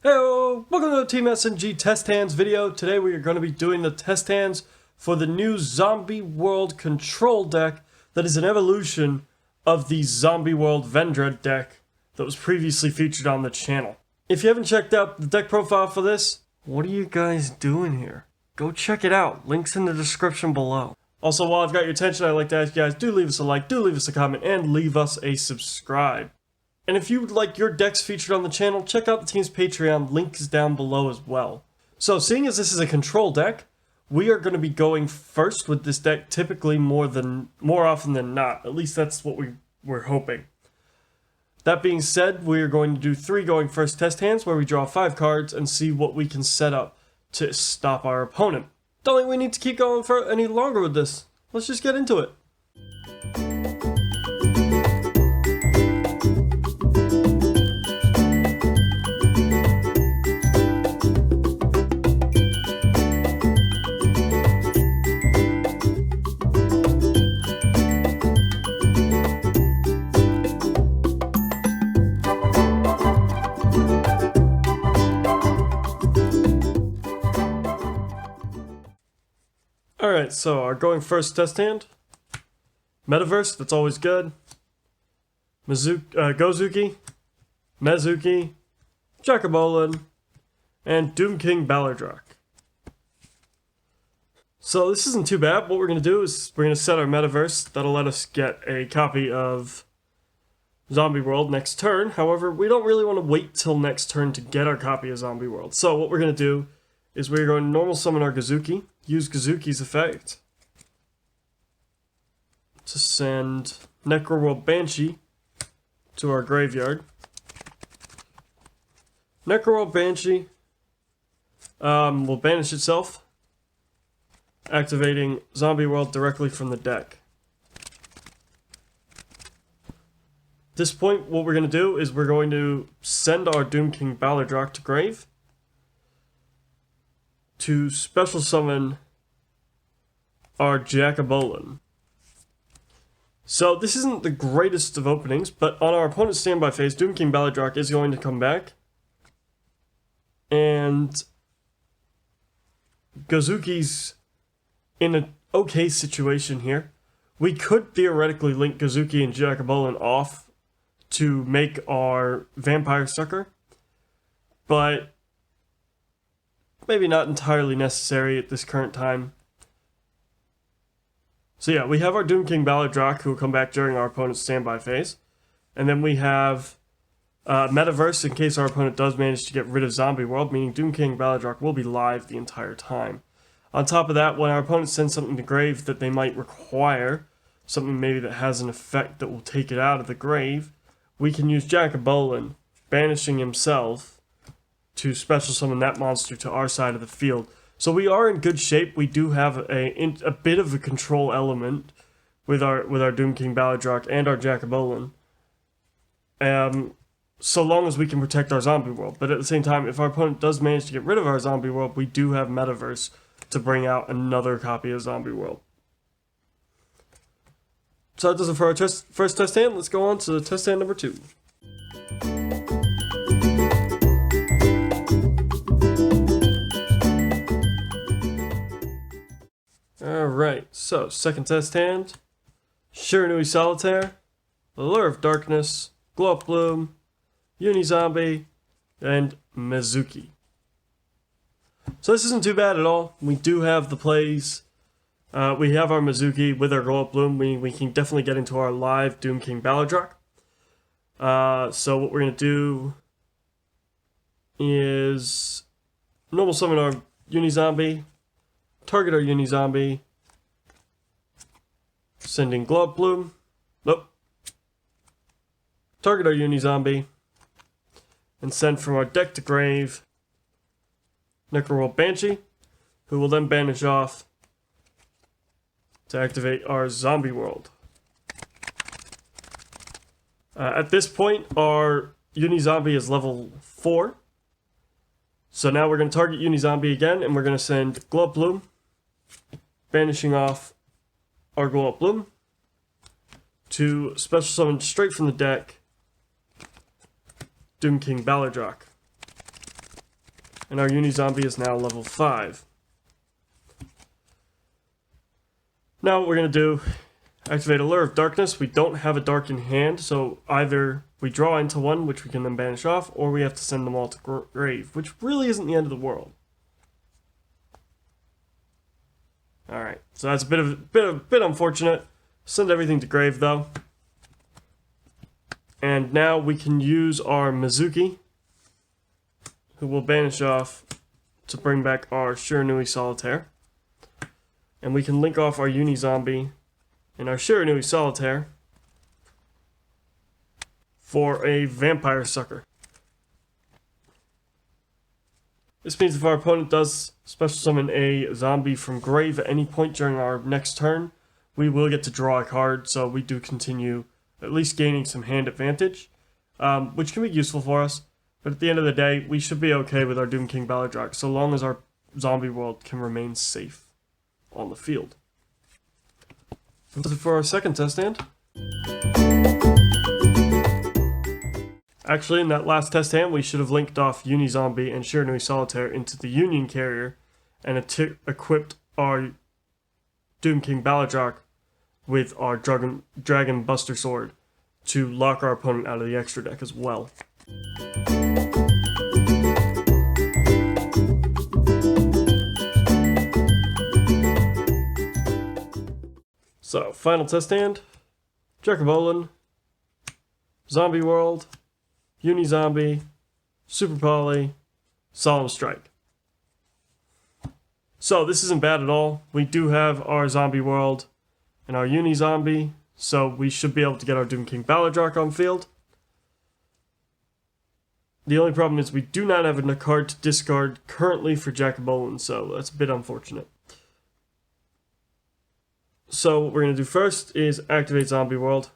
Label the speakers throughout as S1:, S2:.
S1: Heyo! Welcome to the Team SNG Test Hands video. Today we are going to be doing the test hands for the new Zombie World control deck that is an evolution of the Zombie World Vendread deck that was previously featured on the channel. If you haven't checked out the deck profile for this, what are you guys doing here? Go check it out. Links in the description below. Also, while I've got your attention, I'd like to ask you guys, do leave us a like, do leave us a comment, and leave us a subscribe. And if you would like your decks featured on the channel, check out the team's Patreon, link is down below as well. So, seeing as this is a control deck, we are going to be going first with this deck typically more often than not. At least that's what we're hoping. That being said, we are going to do 3 going first test hands where we draw 5 cards and see what we can set up to stop our opponent. Don't think we need to keep going for any longer with this. Let's just get into it. Alright, so our going first test hand. Metaverse, that's always good. Gozuki, Mezuki, Jackabolin, and Doom King Ballardrock. So this isn't too bad. What we're going to do is we're going to set our Metaverse. That'll let us get a copy of Zombie World next turn. However, we don't really want to wait till next turn to get our copy of Zombie World. So what we're going to do is we're going to normal summon our Gozuki. Use Gozuki's effect to send Necroworld Banshee to our graveyard. Necroworld Banshee will banish itself, activating Zombie World directly from the deck. At this point, what we're going to do is we're going to send our Doom King Ballardrock to grave to special summon our Jackabolin. So this isn't the greatest of openings, but on our opponent's standby phase, Doom King Ballardrock is going to come back. And Gozuki's in an okay situation here. We could theoretically link Gozuki and Jackabolin off to make our Vampire Sucker, but maybe not entirely necessary at this current time. So yeah, we have our Doom King Ballardrock who will come back during our opponent's standby phase. And then we have Metaverse in case our opponent does manage to get rid of Zombie World, meaning Doom King Ballardrock will be live the entire time. On top of that, when our opponent sends something to grave that they might require, something maybe that has an effect that will take it out of the grave, we can use Jackabolin, banishing himself, to special summon that monster to our side of the field. So we are in good shape. We do have a bit of a control element with our Doom King Ballardrock and our Jackabolin. So long as we can protect our Zombie World. But at the same time, if our opponent does manage to get rid of our Zombie World, we do have Metaverse to bring out another copy of Zombie World. So that does it for our first test hand. Let's go on to test hand number 2. Alright, so second test hand, Shiranui Solitaire, Allure of Darkness, Glow Up Bloom, Unizombie, and Mezuki. So this isn't too bad at all. We do have the plays. We have our Mezuki with our Glow Up Bloom, meaning we can definitely get into our live Doom King Ballardrock. So what we're going to do is normal summon our Unizombie, target our Unizombie, sending Glow Up Bloom, target our Unizombie, and send from our deck to grave Necroworld Banshee, who will then banish off to activate our Zombie World. At this point, our Unizombie is level 4. So now we're going to target Unizombie again, and we're going to send Glow Up Bloom, banishing off our Glow Up Bloom to special summon straight from the deck Doom King Ballardrock. And our Uni-Zombie is now level 5. Now what we're going to do, activate Allure of Darkness. We don't have a dark in hand, so either we draw into one, which we can then banish off, or we have to send them all to grave, which really isn't the end of the world. Alright, so that's a bit unfortunate. Send everything to grave though. And now we can use our Mizuki, who will banish off to bring back our Shiranui Solitaire. And we can link off our Uni-Zombie and our Shiranui Solitaire for a Vampire Sucker. This means if our opponent does special summon a zombie from grave at any point during our next turn, we will get to draw a card, so we do continue at least gaining some hand advantage, which can be useful for us. But at the end of the day, we should be okay with our Doom King Baladrock, so long as our zombie world can remain safe on the field. For our second test hand. Actually, in that last test hand, we should have linked off Uni-Zombie and Shiranui Solitaire into the Union Carrier and equipped our Doom King Baladrock with our Dragon Buster Sword to lock our opponent out of the extra deck as well. So, final test hand, Jacobolin, Zombie World, Uni-Zombie, Super Poly, Solemn Strike. So this isn't bad at all. We do have our Zombie World and our Uni-Zombie, so we should be able to get our Doom King Baladrock on field. The only problem is we do not have a card to discard currently for Jacobolin, so that's a bit unfortunate. So what we're going to do first is activate Zombie World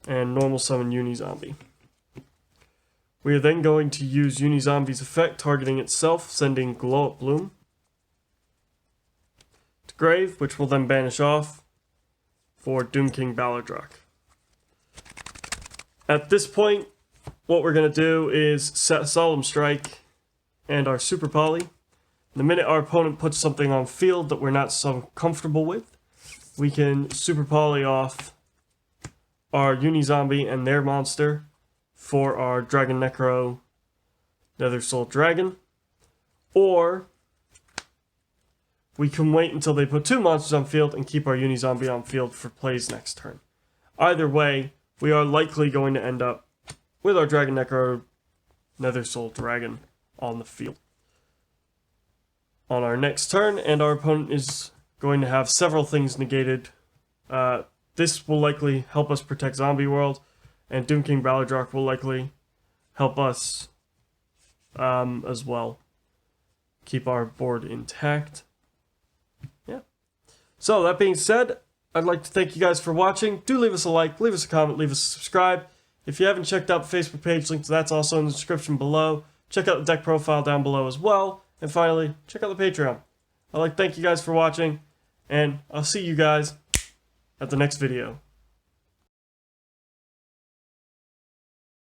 S1: and normal summon Uni-Zombie. We are then going to use Uni-Zombie's effect targeting itself, sending Glow Up Bloom to grave, which will then banish off for Doom King Baladrock. At this point, what we're going to do is set Solemn Strike and our Super Poly. The minute our opponent puts something on field that we're not so comfortable with, we can Super Poly off our Uni-Zombie and their monster for our Dragon Necro Nether Soul Dragon. Or we can wait until they put 2 monsters on field and keep our Uni-Zombie on field for plays next turn. Either way, we are likely going to end up with our Dragon Necro Nether Soul Dragon on the field on our next turn, and our opponent is going to have several things negated. This will likely help us protect Zombie World, and Doom King Baladrock will likely help us as well keep our board intact. Yeah. So that being said, I'd like to thank you guys for watching. Do leave us a like, leave us a comment, leave us a subscribe. If you haven't checked out the Facebook page, link to that's also in the description below. Check out the deck profile down below as well. And finally, check out the Patreon. I'd like to thank you guys for watching, and I'll see you guys at the next video.